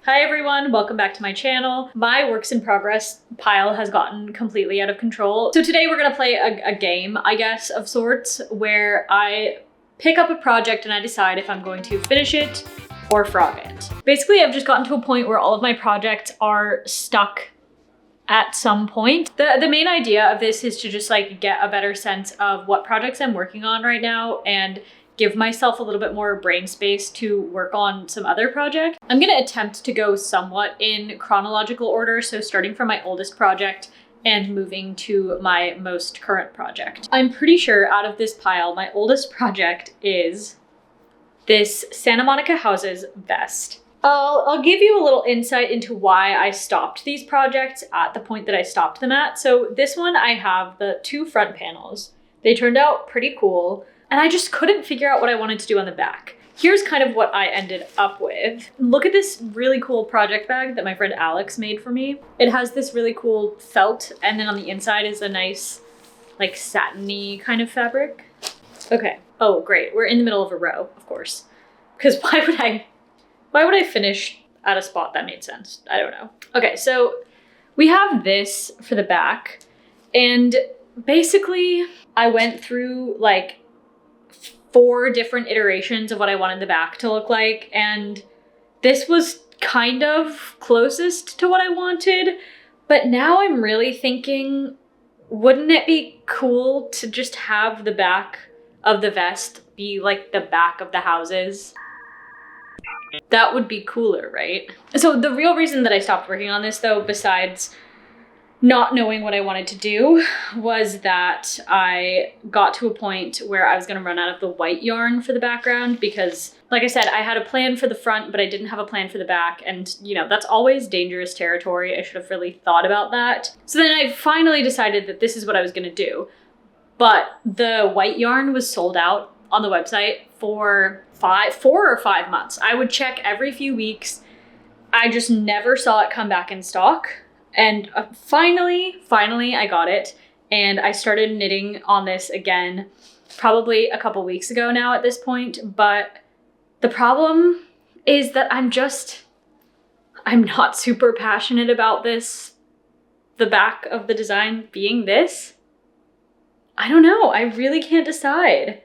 Hi everyone, welcome back to my channel. My works in progress pile has gotten completely out of control. So today we're gonna play a game, I guess, of sorts, where I pick up a project and I decide if I'm going to finish it or frog it. Basically, I've just gotten to a point where all of my projects are stuck at some point. The main idea of this is to just like get a better sense of what projects I'm working on right now and give myself a little bit more brain space to work on some other projects. I'm gonna attempt to go somewhat in chronological order, so starting from my oldest project and moving to my most current project. I'm pretty sure out of this pile, my oldest project is this Santa Monica Houses vest. I'll give you a little insight into why I stopped these projects at the point that I stopped them at. So this one, I have the two front panels. They turned out pretty cool, and I just couldn't figure out what I wanted to do on the back. Here's kind of what I ended up with. Look at this really cool project bag that my friend Alex made for me. It has this really cool felt, and then on the inside is a nice, like, satiny kind of fabric. Okay. Oh, great. We're in the middle of a row, of course. Because why would I finish at a spot that made sense? I don't know. Okay, so we have this for the back, and basically I went through like 4 different iterations of what I wanted the back to look like, and this was kind of closest to what I wanted, but now I'm really thinking, wouldn't it be cool to just have the back of the vest be like the back of the houses? That would be cooler, right? So the real reason that I stopped working on this, though, besides not knowing what I wanted to do, was that I got to a point where I was going to run out of the white yarn for the background because, like I said, I had a plan for the front, but I didn't have a plan for the back. And, you know, that's always dangerous territory. I should have really thought about that. So then I finally decided that this is what I was going to do. But the white yarn was sold out on the website for 4 or 5 months. I would check every few weeks. I just never saw it come back in stock. And finally, I got it. And I started knitting on this again, probably a couple weeks ago now at this point. But the problem is that I'm not super passionate about this, the back of the design being this. I don't know. I really can't decide.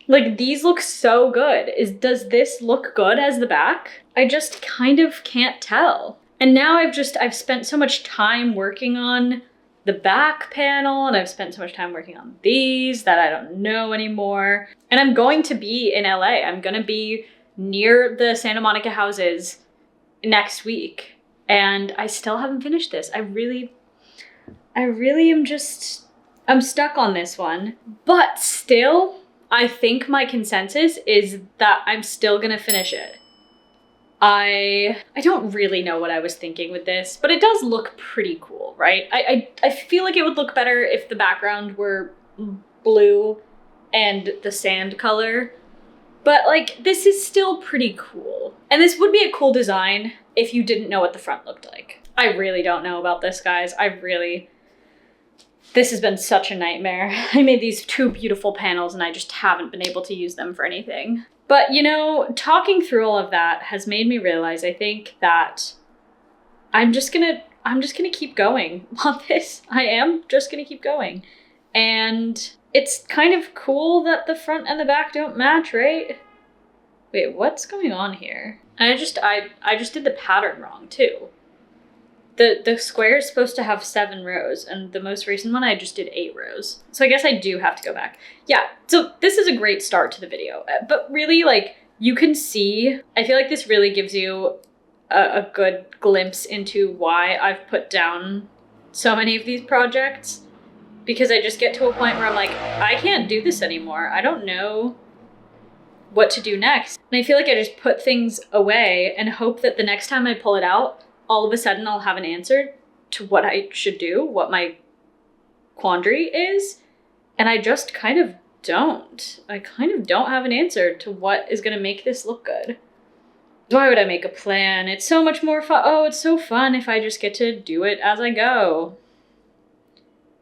Like, these look so good. Does this look good as the back? I just kind of can't tell. And now I've spent so much time working on the back panel, and I've spent so much time working on these that I don't know anymore. And I'm going to be in LA. I'm gonna be near the Santa Monica Houses next week. And I still haven't finished this. I really am just, I'm stuck on this one. But still, I think my consensus is that I'm still gonna finish it. I don't really know what I was thinking with this, but it does look pretty cool, right? I feel like it would look better if the background were blue and the sand color, but like, this is still pretty cool. And this would be a cool design if you didn't know what the front looked like. I really don't know about this, guys. This has been such a nightmare. I made these 2 beautiful panels and I just haven't been able to use them for anything. But, you know, talking through all of that has made me realize, I think, that I'm just gonna keep going on this. I am just gonna keep going. And it's kind of cool that the front and the back don't match, right? Wait, what's going on here? And I just did the pattern wrong too. The square is supposed to have 7 rows, and the most recent one I just did 8 rows. So I guess I do have to go back. Yeah, so this is a great start to the video. But really, like, you can see, I feel like this really gives you a good glimpse into why I've put down so many of these projects. Because I just get to a point where I'm like, I can't do this anymore. I don't know what to do next. And I feel like I just put things away and hope that the next time I pull it out, all of a sudden I'll have an answer to what I should do, what my quandary is. And I just kind of don't. I kind of don't have an answer to what is gonna make this look good. Why would I make a plan? It's so much more fun. Oh, it's so fun if I just get to do it as I go.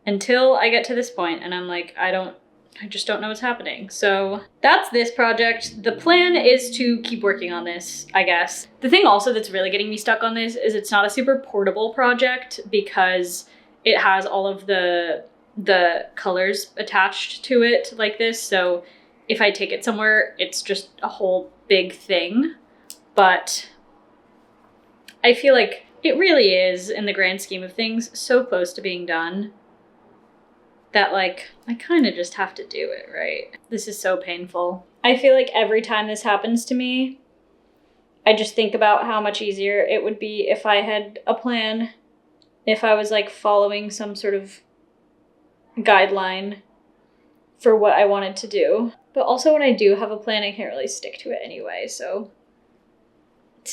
Until I get to this point and I'm like, I don't I just don't know what's happening. So that's this project. The plan is to keep working on this, I guess. The thing also that's really getting me stuck on this is it's not a super portable project because it has all of the colors attached to it like this. So if I take it somewhere, it's just a whole big thing. But I feel like it really is, in the grand scheme of things, so close to being done that like I kind of just have to do it, right? This is so painful. I feel like every time this happens to me, I just think about how much easier it would be if I had a plan, if I was like following some sort of guideline for what I wanted to do. But also when I do have a plan, I can't really stick to it anyway, so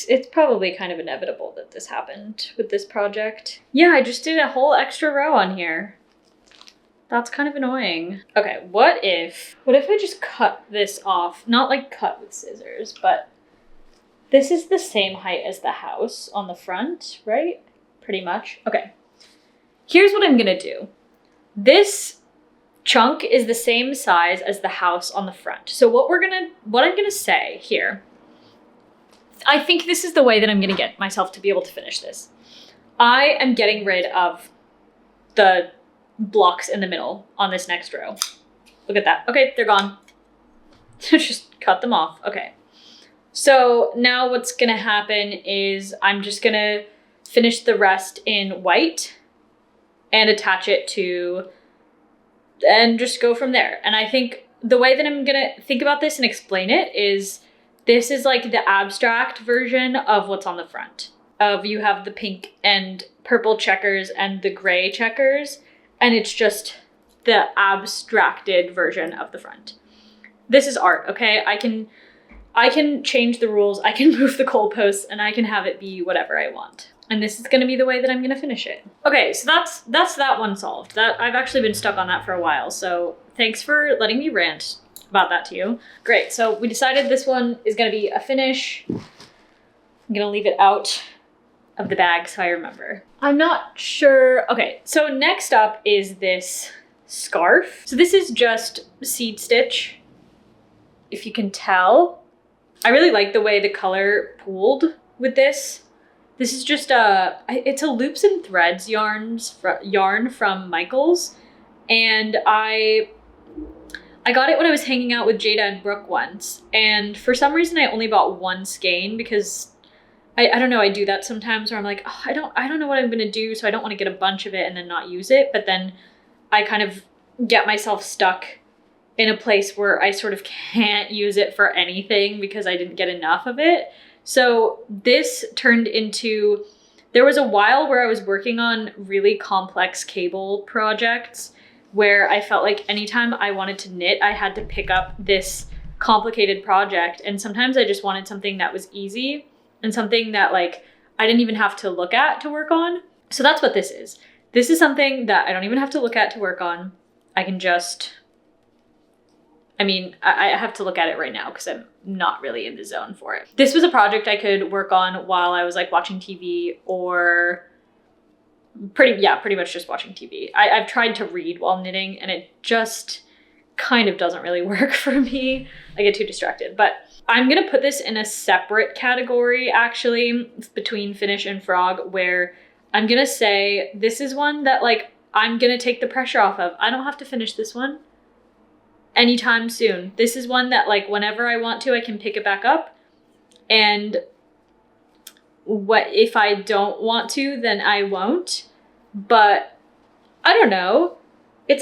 it's probably kind of inevitable that this happened with this project. Yeah, I just did a whole extra row on here. That's kind of annoying. Okay, what if I just cut this off? Not like cut with scissors, but this is the same height as the house on the front, right? Pretty much. Okay. Here's what I'm gonna do. This chunk is the same size as the house on the front. So what I'm gonna say here, I think this is the way that I'm gonna get myself to be able to finish this. I am getting rid of the blocks in the middle on this next row. Look at that. Okay, they're gone. Just cut them off. Okay. So now what's gonna happen is I'm just gonna finish the rest in white and attach it to, and just go from there. And I think the way that I'm gonna think about this and explain it is this is like the abstract version of what's on the front. You have the pink and purple checkers and the gray checkers, and it's just the abstracted version of the front. This is art, okay? I can change the rules, I can move the goalposts, and I can have it be whatever I want. And this is gonna be the way that I'm gonna finish it. Okay, so that's that one solved. That I've actually been stuck on that for a while, so thanks for letting me rant about that to you. Great, so we decided this one is gonna be a finish. I'm gonna leave it out of the bag so I remember. I'm not sure. Okay, so next up is this scarf. So this is just seed stitch, if you can tell. I really like the way the color pooled with this. This is just it's a loops and threads yarn from Michaels, and I got it when I was hanging out with Jada and Brooke once, and for some reason I only bought one skein because I don't know, I do that sometimes where I'm like, oh, I don't know what I'm gonna do, so I don't want to get a bunch of it and then not use it, but then I kind of get myself stuck in a place where I sort of can't use it for anything because I didn't get enough of it. So this turned into, there was a while where I was working on really complex cable projects where I felt like anytime I wanted to knit, I had to pick up this complicated project, and sometimes I just wanted something that was easy and something that like I didn't even have to look at to work on. So that's what this is. This is something that I don't even have to look at to work on. I can just, I have to look at it right now because I'm not really in the zone for it. This was a project I could work on while I was like watching TV or pretty much just watching TV. I've tried to read while knitting and it just kind of doesn't really work for me. I get too distracted, but I'm gonna put this in a separate category actually between Finish and Frog, where I'm gonna say this is one that like I'm gonna take the pressure off of. I don't have to finish this one anytime soon. This is one that like whenever I want to, I can pick it back up, and what if I don't want to, then I won't. But I don't know.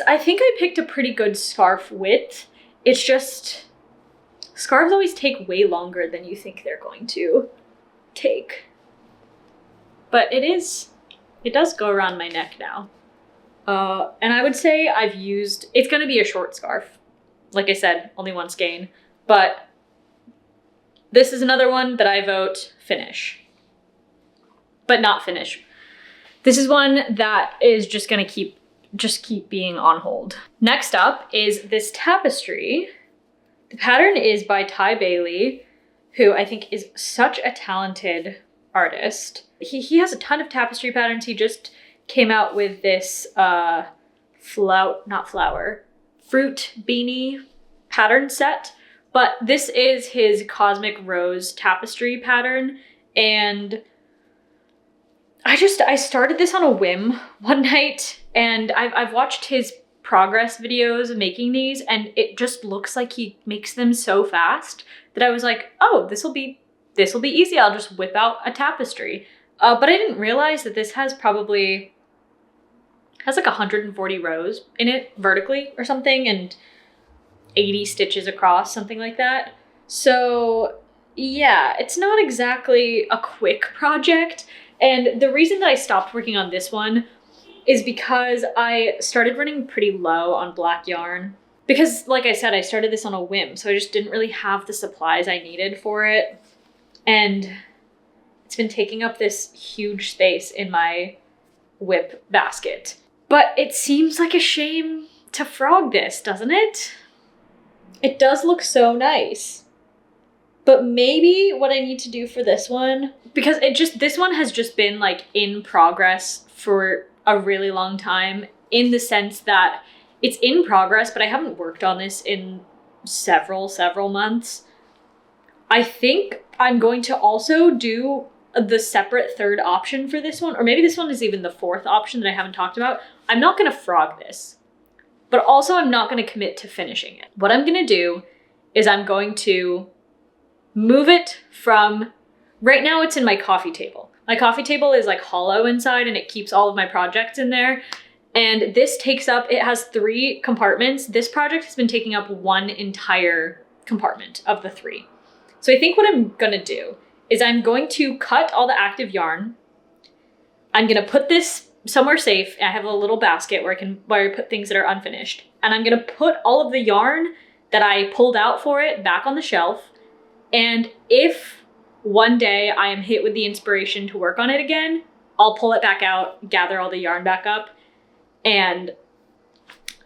I think I picked a pretty good scarf width. It's just, scarves always take way longer than you think they're going to take. But it does go around my neck now. And I would say it's gonna be a short scarf. Like I said, only one skein, but this is another one that I vote finish, but not finish. This is one that is just gonna keep being on hold. Next up is this tapestry. The pattern is by Ty Bailey, who I think is such a talented artist. He has a ton of tapestry patterns. He just came out with this fruit beanie pattern set, but this is his Cosmic Rose Tapestry pattern, and I started this on a whim one night, and I've watched his progress videos of making these, and it just looks like he makes them so fast that I was like, oh, this will be easy. I'll just whip out a tapestry. But I didn't realize that this has like 140 rows in it vertically or something, and 80 stitches across, something like that. So yeah, it's not exactly a quick project. And the reason that I stopped working on this one is because I started running pretty low on black yarn. Because like I said, I started this on a whim, so I just didn't really have the supplies I needed for it. And it's been taking up this huge space in my whip basket. But it seems like a shame to frog this, doesn't it? It does look so nice. But maybe what I need to do for this one, because this one has just been like in progress for a really long time, in the sense that it's in progress, but I haven't worked on this in several months. I think I'm going to also do the separate third option for this one, or maybe this one is even the fourth option that I haven't talked about. I'm not going to frog this, but also I'm not going to commit to finishing it. What I'm going to do is I'm going to move it from, right now it's in my coffee table. My coffee table is like hollow inside and it keeps all of my projects in there. And this takes up, it has 3 compartments. This project has been taking up 1 entire compartment of the 3. So I think what I'm gonna do is I'm going to cut all the active yarn. I'm gonna put this somewhere safe. I have a little basket where I put things that are unfinished. And I'm gonna put all of the yarn that I pulled out for it back on the shelf. And if one day I am hit with the inspiration to work on it again, I'll pull it back out, gather all the yarn back up, and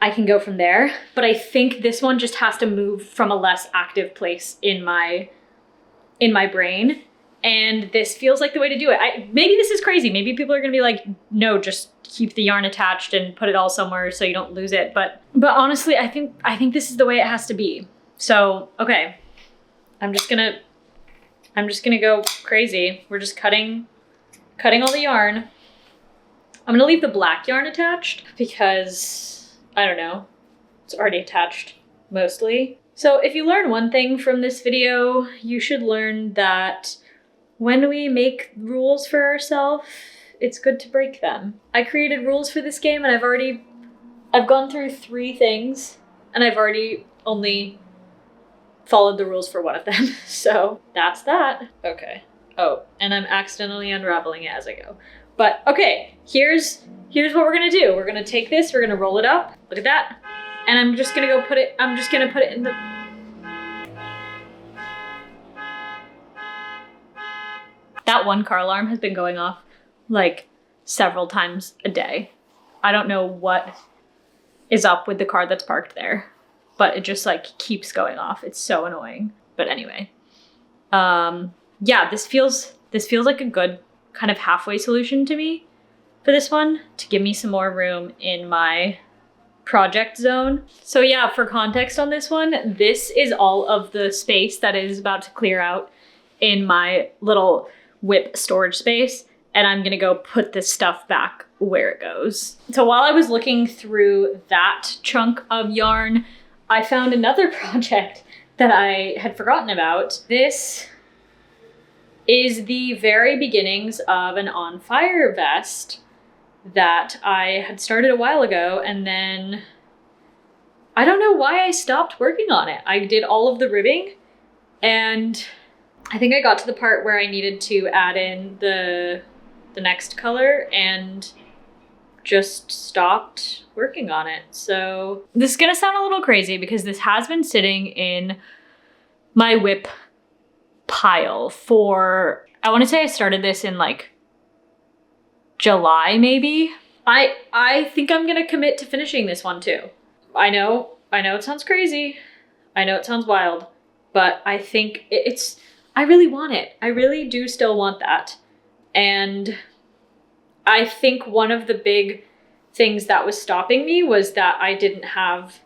I can go from there. But I think this one just has to move from a less active place in my brain. And this feels like the way to do it. Maybe this is crazy. Maybe people are gonna be like, no, just keep the yarn attached and put it all somewhere so you don't lose it. But honestly, I think this is the way it has to be. So, okay. I'm just gonna go crazy. We're just cutting all the yarn. I'm gonna leave the black yarn attached because, I don't know, it's already attached mostly. So if you learn one thing from this video, you should learn that when we make rules for ourselves, it's good to break them. I created rules for this game and I've gone through 3 things and I've already only followed the rules for one of them. So that's that. Okay. Oh, and I'm accidentally unraveling it as I go. But okay, here's what we're gonna do. We're gonna take this, we're gonna roll it up. Look at that. And I'm just gonna put it in the... That one car alarm has been going off like several times a day. I don't know what is up with the car that's parked there, but it just like keeps going off. It's so annoying. But anyway, yeah, this feels like a good kind of halfway solution to me for this one, to give me some more room in my project zone. So yeah, for context on this one, this is all of the space that is about to clear out in my little whip storage space. And I'm gonna go put this stuff back where it goes. So while I was looking through that chunk of yarn, I found another project that I had forgotten about. This is the very beginnings of an on fire vest that I had started a while ago, and then I don't know why I stopped working on it. I did all of the ribbing and I think I got to the part where I needed to add in the next color and just stopped working on it. So this is gonna sound a little crazy because this has been sitting in my whip pile for, I want to say I started this in like July maybe. I think I'm gonna commit to finishing this one too. I know it sounds crazy. I know it sounds wild, but I think I really want it. I really do still want that. And I think one of the big things that was stopping me was that I didn't have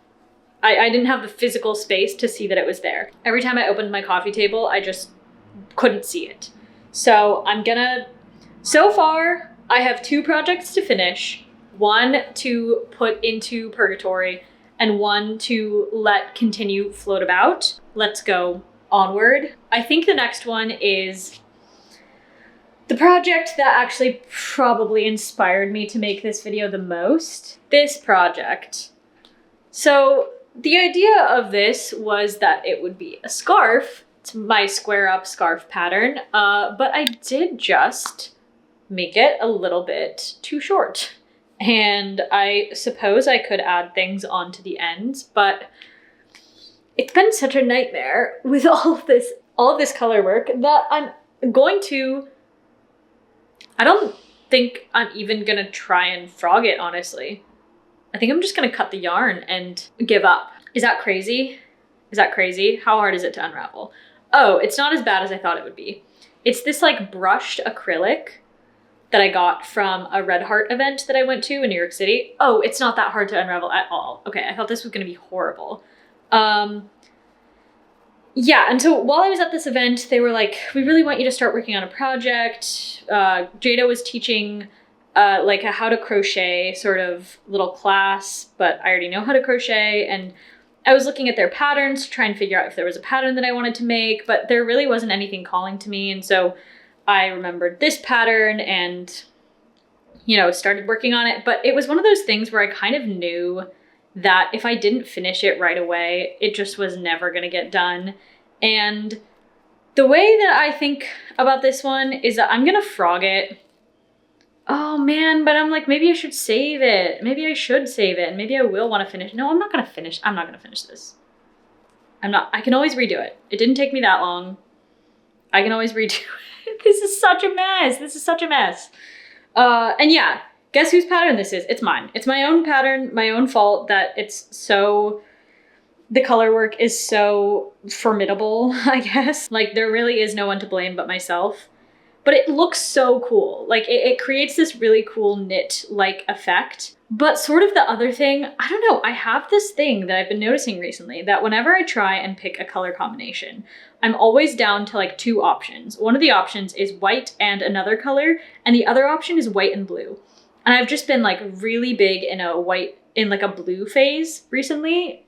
I didn't have the physical space to see that it was there. Every time I opened my coffee table, I just couldn't see it. So so far, I have 2 projects to finish, 1 to put into purgatory, and 1 to let continue float about. Let's go onward. I think the next one is the project that actually probably inspired me to make this video the most. This project. So the idea of this was that it would be a scarf. It's my square up scarf pattern, but I did just make it a little bit too short. And I suppose I could add things onto the ends, but it's been such a nightmare with all of this color work that I don't think I'm even gonna try and frog it, honestly. I think I'm just gonna cut the yarn and give up. Is that crazy? Is that crazy? How hard is it to unravel? Oh, it's not as bad as I thought it would be. It's this like brushed acrylic that I got from a Red Heart event that I went to in New York City. Oh, it's not that hard to unravel at all. Okay, I thought this was gonna be horrible. Yeah, and so while I was at this event, they were like, we really want you to start working on a project. Jada was teaching like a how to crochet sort of little class, but I already know how to crochet, and I was looking at their patterns to try and figure out if there was a pattern that I wanted to make, but there really wasn't anything calling to me, and so I remembered this pattern and, you know, started working on it. But it was one of those things where I kind of knew that if I didn't finish it right away, it just was never gonna get done. And the way that I think about this one is that I'm gonna frog it. Oh man, but I'm like, maybe I should save it. Maybe I should save it, and maybe I will want to finish. No, I'm not gonna finish this. I can always redo it. It didn't take me that long. I can always redo it. This is such a mess. And yeah, guess whose pattern this is? It's mine. It's my own pattern, my own fault that the color work is so formidable, I guess. Like, there really is no one to blame but myself. But it looks so cool. Like, it creates this really cool knit-like effect. But sort of the other thing, I don't know, I have this thing that I've been noticing recently that whenever I try and pick a color combination, I'm always down to like 2 options. One of the options is white and another color, and the other option is white and blue. And I've just been like really big in like a blue phase recently.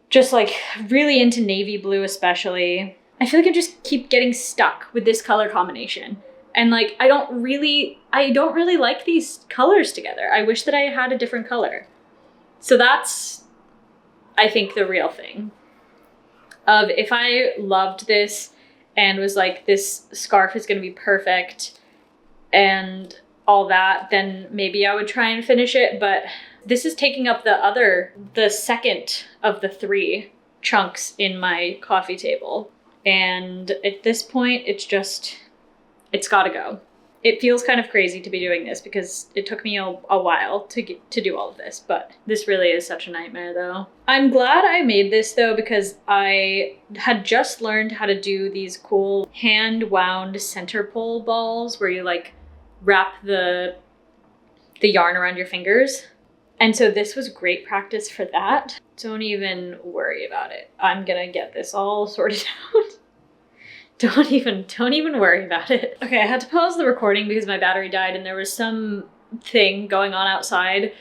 Just like really into navy blue especially. I feel like I just keep getting stuck with this color combination. And like, I don't really like these colors together. I wish that I had a different color. So that's, I think, the real thing. Of if I loved this and was like, this scarf is gonna be perfect and all that, then maybe I would try and finish it. But this is taking up the second of the 3 chunks in my coffee table. And at this point, it's gotta go. It feels kind of crazy to be doing this because it took me a while to do all of this, but this really is such a nightmare though. I'm glad I made this though, because I had just learned how to do these cool hand wound center pole balls where you like wrap the yarn around your fingers. And so this was great practice for that. Don't even worry about it. I'm gonna get this all sorted out. Don't even worry about it. Okay, I had to pause the recording because my battery died and there was some thing going on outside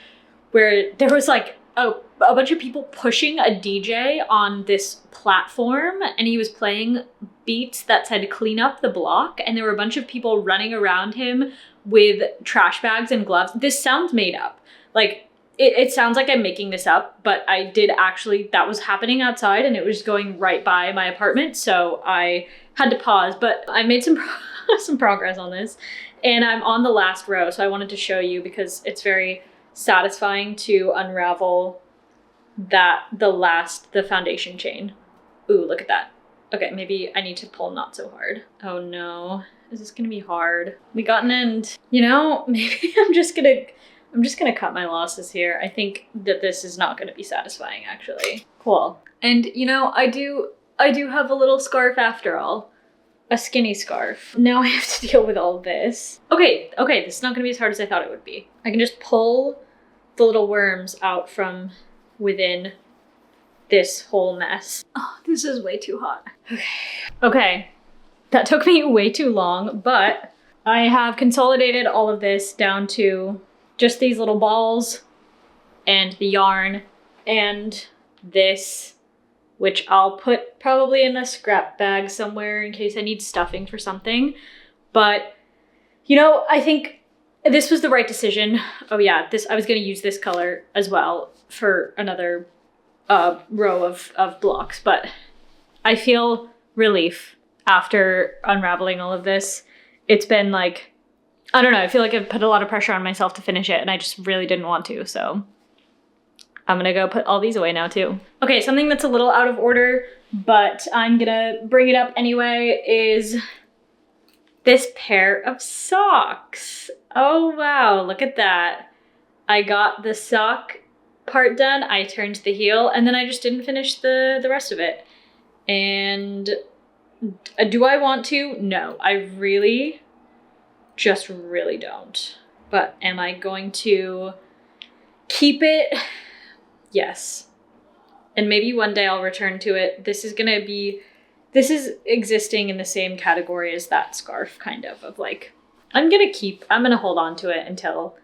where there was like a bunch of people pushing a DJ on this platform, and he was playing beats that said clean up the block, and there were a bunch of people running around him with trash bags and gloves. This sounds made up. Like, it sounds like I'm making this up, but I did actually, that was happening outside and it was going right by my apartment. So I had to pause, but I made some progress on this, and I'm on the last row. So I wanted to show you because it's very satisfying to unravel the foundation chain. Ooh, look at that. Okay, maybe I need to pull not so hard. Oh no, is this gonna be hard? We got an end. You know, maybe I'm just gonna cut my losses here. I think that this is not gonna be satisfying, actually. Cool. And you know, I do have a little scarf after all. A skinny scarf. Now I have to deal with all this. Okay, this is not gonna be as hard as I thought it would be. I can just pull the little worms out from within this whole mess. Oh, this is way too hot. Okay, that took me way too long, but I have consolidated all of this down to just these little balls and the yarn and this, which I'll put probably in a scrap bag somewhere in case I need stuffing for something. But, you know, I think this was the right decision. Oh yeah, I was gonna use this color as well for another row of blocks, but I feel relief after unraveling all of this. It's been like, I don't know, I feel like I've put a lot of pressure on myself to finish it and I just really didn't want to, so I'm gonna go put all these away now too. Okay, something that's a little out of order, but I'm gonna bring it up anyway, is this pair of socks. Oh wow, look at that. I got the sock part done, I turned the heel, and then I just didn't finish the rest of it. And do I want to? No, I really don't. But am I going to keep it? Yes. And maybe one day I'll return to it. This is existing in the same category as that scarf, kind of like, I'm gonna hold on to it until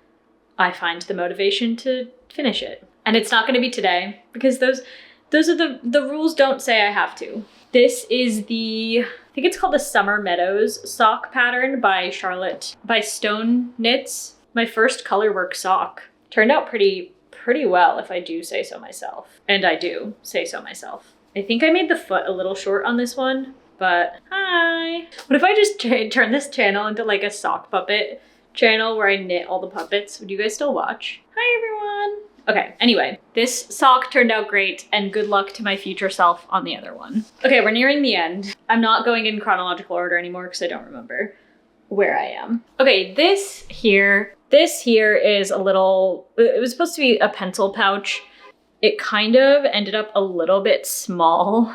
I find the motivation to finish it. And it's not gonna be today, because those are the rules don't say I have to. This is I think it's called the Summer Meadows sock pattern by Stone Knits. My first colorwork sock. Turned out pretty well, if I do say so myself. And I do say so myself. I think I made the foot a little short on this one, but hi. What if I just turn this channel into like a sock puppet channel where I knit all the puppets? Would you guys still watch? Hi everyone. Okay, anyway, this sock turned out great, and good luck to my future self on the other one. Okay, we're nearing the end. I'm not going in chronological order anymore because I don't remember where I am. Okay, this here is a little, it was supposed to be a pencil pouch. It kind of ended up a little bit small,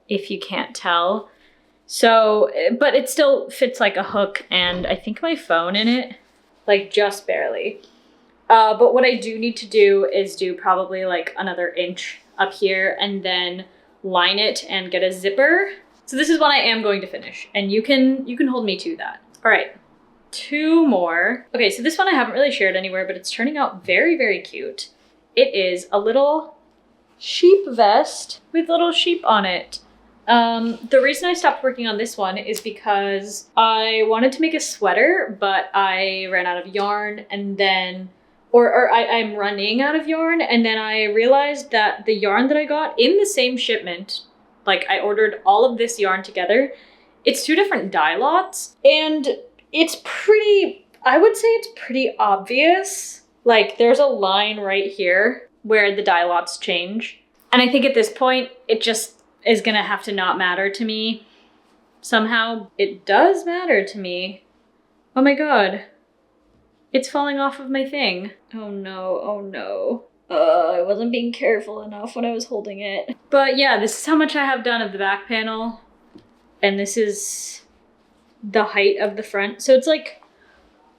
if you can't tell. So, but it still fits like a hook, and I think my phone in it, like just barely. But what I do need to do is do probably like another inch up here and then line it and get a zipper. So this is what I am going to finish, and you can hold me to that. All right, 2 more. Okay, so this one I haven't really shared anywhere, but it's turning out very, very cute. It is a little sheep vest with little sheep on it. The reason I stopped working on this one is because I wanted to make a sweater, but I ran out of yarn, and then I'm running out of yarn, and then I realized that the yarn that I got in the same shipment, like I ordered all of this yarn together, it's 2 different dye lots, and I would say it's pretty obvious. Like there's a line right here where the dye lots change. And I think at this point, it just is gonna have to not matter to me. Somehow it does matter to me. Oh my God. It's falling off of my thing. Oh no, oh no. I wasn't being careful enough when I was holding it. But yeah, this is how much I have done of the back panel. And this is the height of the front. So it's like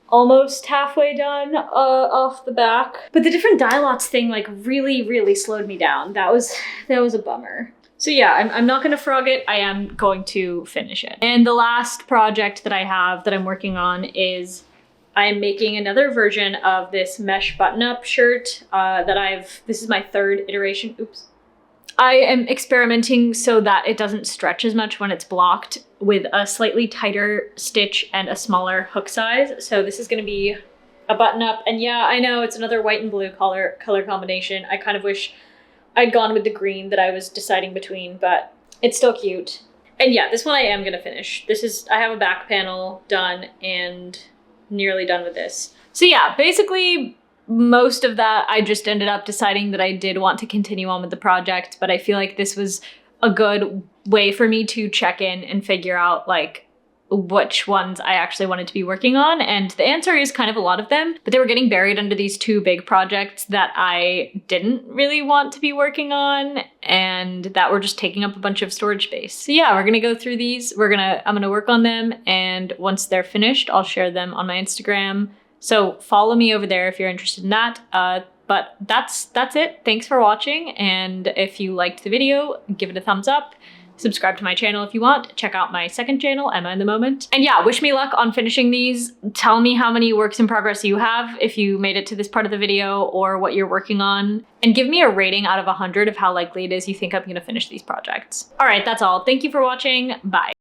almost halfway done off the back. But the different dye lots thing like really, really slowed me down. That was a bummer. So yeah, I'm not gonna frog it. I am going to finish it. And the last project that I have that I'm working on is I'm making another version of this mesh button-up shirt this is my 3rd iteration. Oops. I am experimenting so that it doesn't stretch as much when it's blocked, with a slightly tighter stitch and a smaller hook size. So this is gonna be a button-up, and yeah, I know it's another white and blue color combination. I kind of wish I'd gone with the green that I was deciding between, but it's still cute. And yeah, this one I am gonna finish. I have a back panel done and nearly done with this. So yeah, basically most of that I just ended up deciding that I did want to continue on with the project, but I feel like this was a good way for me to check in and figure out like which ones I actually wanted to be working on. And the answer is kind of a lot of them, but they were getting buried under these 2 big projects that I didn't really want to be working on and that were just taking up a bunch of storage space. So yeah, we're gonna go through these. I'm gonna work on them, and once they're finished, I'll share them on my Instagram. So follow me over there if you're interested in that. But that's it. Thanks for watching, and if you liked the video, give it a thumbs up. Subscribe to my channel if you want. Check out my second channel, Emma in the Moment. And yeah, wish me luck on finishing these. Tell me how many works in progress you have if you made it to this part of the video, or what you're working on. And give me a rating out of 100 of how likely it is you think I'm gonna finish these projects. All right, that's all. Thank you for watching. Bye.